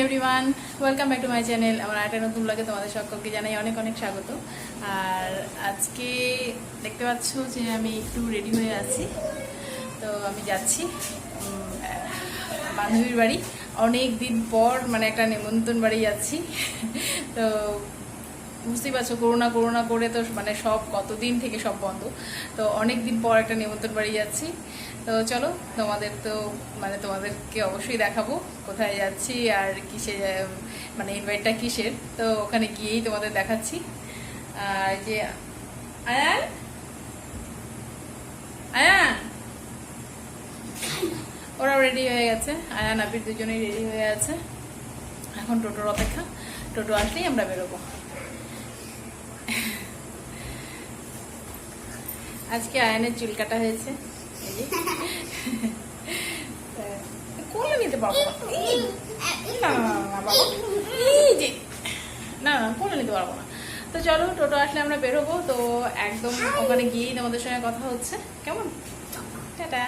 Everyone, welcome back to my channel. আমার একটা নতুন ব্লগে তোমাদের সকলকে জানাই অনেক অনেক স্বাগত। আর আজকে দেখতে পাচ্ছ যে আমি একটু রেডি হয়ে আছি। তো আমি যাচ্ছি বান্ধবীর বাড়ি। অনেক দিন পর মানে একটা নেমন্তন্ন বাড়ি যাচ্ছি। তো বুঝতেই পারছো, করোনা করোনা করে তো মানে সব কতদিন থেকে সব বন্ধ। তো অনেক দিন পর একটা নেমন্তন্ন বাড়ি যাচ্ছি। তো চলো, তোমাদেরকে অবশ্যই দেখাবো কোথায় যাচ্ছি আর কিসে, মানে ইনভাইটটা কিসের। তো ওখানে গিয়েই তোমাদের দেখাচ্ছি। আর যে আয়ান আয়ান ওরাও রেডি হয়ে গেছে। আয়ান আবির দুজনেই রেডি হয়ে আছে। এখন টোটোর অপেক্ষা, টোটো আসলেই আমরা বেরোবো। আজকে আয়নের চুল কাটা হয়েছে। কোলে নিতে পারবো না, না কোলে নিতে পারবো না। তো চলো, টোটো আসলে আমরা বেরোবো। তো একদম ওখানে গিয়েই তোমাদের সঙ্গে কথা হচ্ছে, কেমন? টাটা।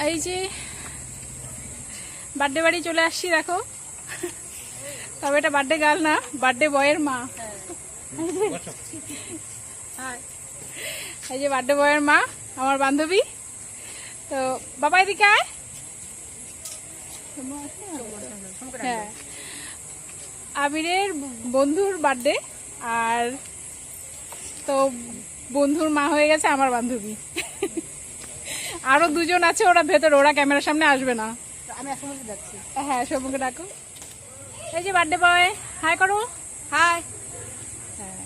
এই যে বার্থডে বাড়ি চলে আসছি, দেখো। তবে এটা বার্থডে গার্ল না, বার্থডে বয়ের মা। এই যে বার্থডে বয়ের মা, আমার বান্ধবী। তো বাবা এদিকে আয়। হ্যাঁ, আবিরের বন্ধুর বার্থডে। আর তো বন্ধুর মা হয়ে গেছে আমার বান্ধবী। আরো দুজন আছে, ওরা ভেতরে, ওরা ক্যামেরার সামনে আসবে না। হ্যাঁ, সৌমকে ডাকো। এই যে বার্থডে বয়, হাই করো। হাই। হ্যাঁ,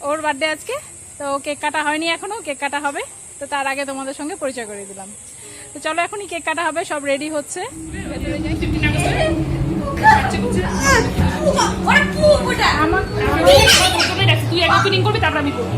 ওর বার্থডে আজকে। তো কেক কাটা হয়নি এখনো, কেক কাটা হবে। তো তার আগে তোমাদের সঙ্গে পরিচয় করে দিলাম। তো চলো, এখনই কেক কাটা হবে, সব রেডি হচ্ছে। ভেতরে যাই। তুই এক ওপেনিং করবি, তারপর আমি করবো।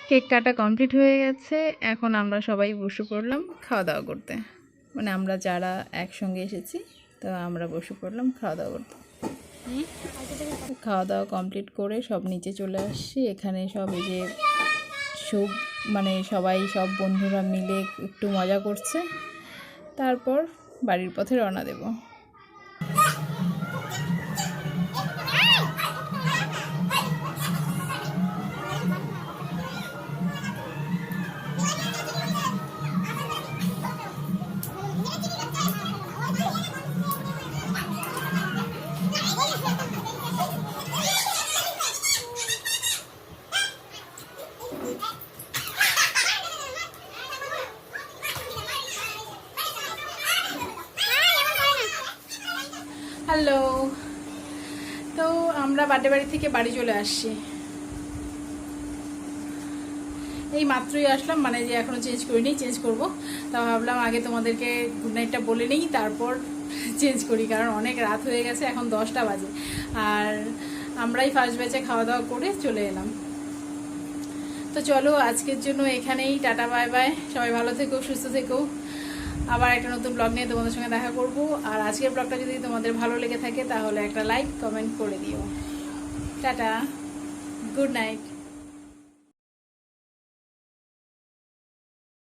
কেক কাটা কমপ্লিট হয়ে গেছে, এখন আমরা সবাই বসে পড়লাম খাওয়া দাওয়া করতে। মানে আমরা যারা একসঙ্গে এসেছি তো আমরা বসে পড়লাম খাওয়া দাওয়া করতে। খাওয়া দাওয়া কমপ্লিট করে সব নিচে চলে আসছি। এখানে সব এই যে সব মানে সবাই সব বন্ধুরা মিলে একটু মজা করছে, তারপর বাড়ির পথে রওনা দেব। হ্যালো, তো আমরা বার্থডে বাড়ি থেকে বাড়ি চলে আসছি। এই মাত্রই আসলাম, মানে যে এখনও চেঞ্জ করিনি, চেঞ্জ করব। তা ভাবলাম আগে তোমাদেরকে গুড নাইটটা বলে নিই, তারপর চেঞ্জ করি, কারণ অনেক রাত হয়ে গেছে, এখন 10টা বাজে। আর আমরাই ফার্স্ট ব্যাচে খাওয়া দাওয়া করে চলে এলাম। তো চলো আজকের জন্য এখানেই, টাটা বাই বাই, সবাই ভালো থেকো, সুস্থ থেকো। আবার একটা নতুন ব্লগ নিয়ে তোমাদের সঙ্গে দেখা করব। আর আজকের ব্লগটা যদি তোমাদের ভালো লেগে থাকে তাহলে একটা লাইক কমেন্ট করে দিও। Tata, good night.